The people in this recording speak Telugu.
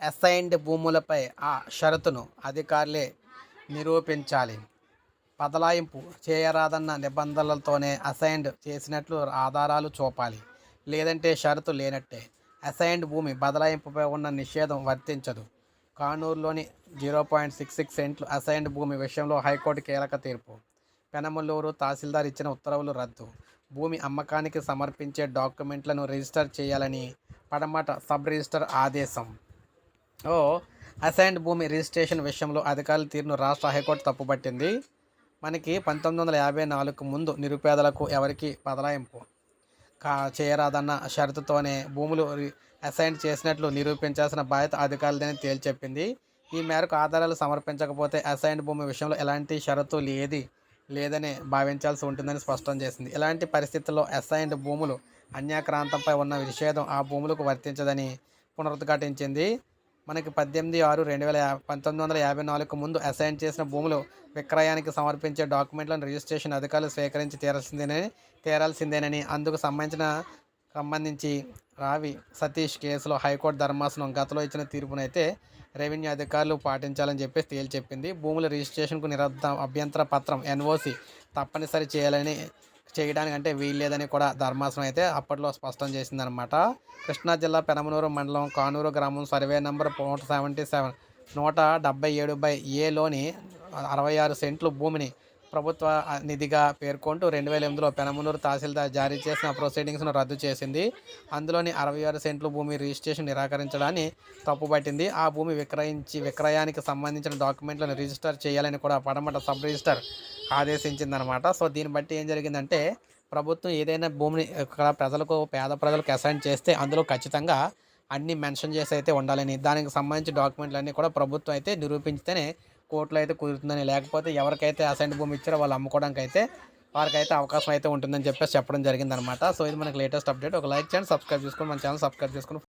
అసైన్డ్ భూములపై ఆ షరతును అధికారులే నిరూపించాలి. బదలాయింపు చేయరాదన్న నిబంధనలతోనే అసైన్డ్ చేసినట్లు ఆధారాలు చూపాలి. లేదంటే షరతు లేనట్టే. అసైన్డ్ భూమి బదలాయింపుపై ఉన్న నిషేధం వర్తించదు. కానూరులోని 0.66 సెంట్లు అసైన్డ్ భూమి విషయంలో హైకోర్టు కీలక తీర్పు. పెనమలూరు తహసీల్దార్ ఇచ్చిన ఉత్తర్వులు రద్దు. భూమి అమ్మకానికి సమర్పించే డాక్యుమెంట్లను రిజిస్టర్ చేయాలని పడమట సబ్ రిజిస్టర్ ఆదేశం. ఓ అసైన్డ్ భూమి రిజిస్ట్రేషన్ విషయంలో అధికారుల తీరును రాష్ట్ర హైకోర్టు తప్పుపట్టింది. మనకి 1954 ముందు నిరుపేదలకు ఎవరికి బదలాయింపు చేయరాదన్న షరతుతోనే భూములు అసైన్ చేసినట్లు నిరూపించాల్సిన బాధ్యత అధికారులదని తేల్చెప్పింది. ఈ మేరకు ఆధారాలు సమర్పించకపోతే అసైన్డ్ భూమి విషయంలో ఎలాంటి షరతు లేదనే భావించాల్సి ఉంటుందని స్పష్టం చేసింది. ఇలాంటి పరిస్థితుల్లో అసైన్డ్ భూములు అన్యాక్రాంతంపై ఉన్న నిషేధం ఆ భూములకు వర్తించదని పునరుద్ఘాటించింది. మనకి 1954 ముందు అసైన్ చేసిన భూములు విక్రయానికి సమర్పించే డాక్యుమెంట్లను రిజిస్ట్రేషన్ అధికారులు స్వీకరించి తీరాల్సిందేనని అందుకు సంబంధించి రావి సతీష్ కేసులో హైకోర్టు ధర్మాసనం గతంలో ఇచ్చిన తీర్పునైతే రెవెన్యూ అధికారులు పాటించాలని చెప్పేసి తేల్చెప్పింది. భూముల రిజిస్ట్రేషన్కు అభ్యంతర పత్రం ఎన్ఓసి తప్పనిసరి చేయడానికంటే వీల్లేదని కూడా ధర్మాసనం అయితే అప్పట్లో స్పష్టం చేసిందనమాట. కృష్ణా జిల్లా పెనమలూరు మండలం కానూరు గ్రామం సర్వే నంబర్ 177/A లోని 66 సెంట్లు భూమిని ప్రభుత్వ నిధిగా పేర్కొంటూ 2008లో పెనమలూరు తహసీల్దార్ జారీ చేసిన ప్రొసీడింగ్స్ను రద్దు చేసింది. అందులోని 66 సెంట్లు భూమి రిజిస్ట్రేషన్ నిరాకరించడాన్ని తప్పుపట్టింది. ఆ భూమి విక్రయానికి సంబంధించిన డాక్యుమెంట్లను రిజిస్టర్ చేయాలని కూడా పడమట సబ్ రిజిస్టర్ ఆదేశించిందనమాట. సో దీన్ని బట్టి ఏం జరిగిందంటే ప్రభుత్వం ఏదైనా భూమిని ఇక్కడ పేద ప్రజలకు అసైన్ చేస్తే అందులో ఖచ్చితంగా అన్నీ మెన్షన్ చేసి అయితే ఉండాలని, దానికి సంబంధించి డాక్యుమెంట్లన్నీ కూడా ప్రభుత్వం అయితే నిరూపించితేనే కోర్టులో అయితే కుదురుతుందని, లేకపోతే ఎవరికైతే అసైన్డ్ భూమి ఇచ్చారో వాళ్ళు అమ్ముకోవడానికి అయితే వారికైతే అవకాశం అయితే ఉంటుందని చెప్పేసి చెప్పడం జరిగిందనమాట. సో ఇది మనకి లేటెస్ట్ అప్డేట్. ఒక లైక్ చేయండి, సబ్స్క్రైబ్ చేసుకొని మన ఛానల్ సబ్స్క్రైబ్ చేసుకొని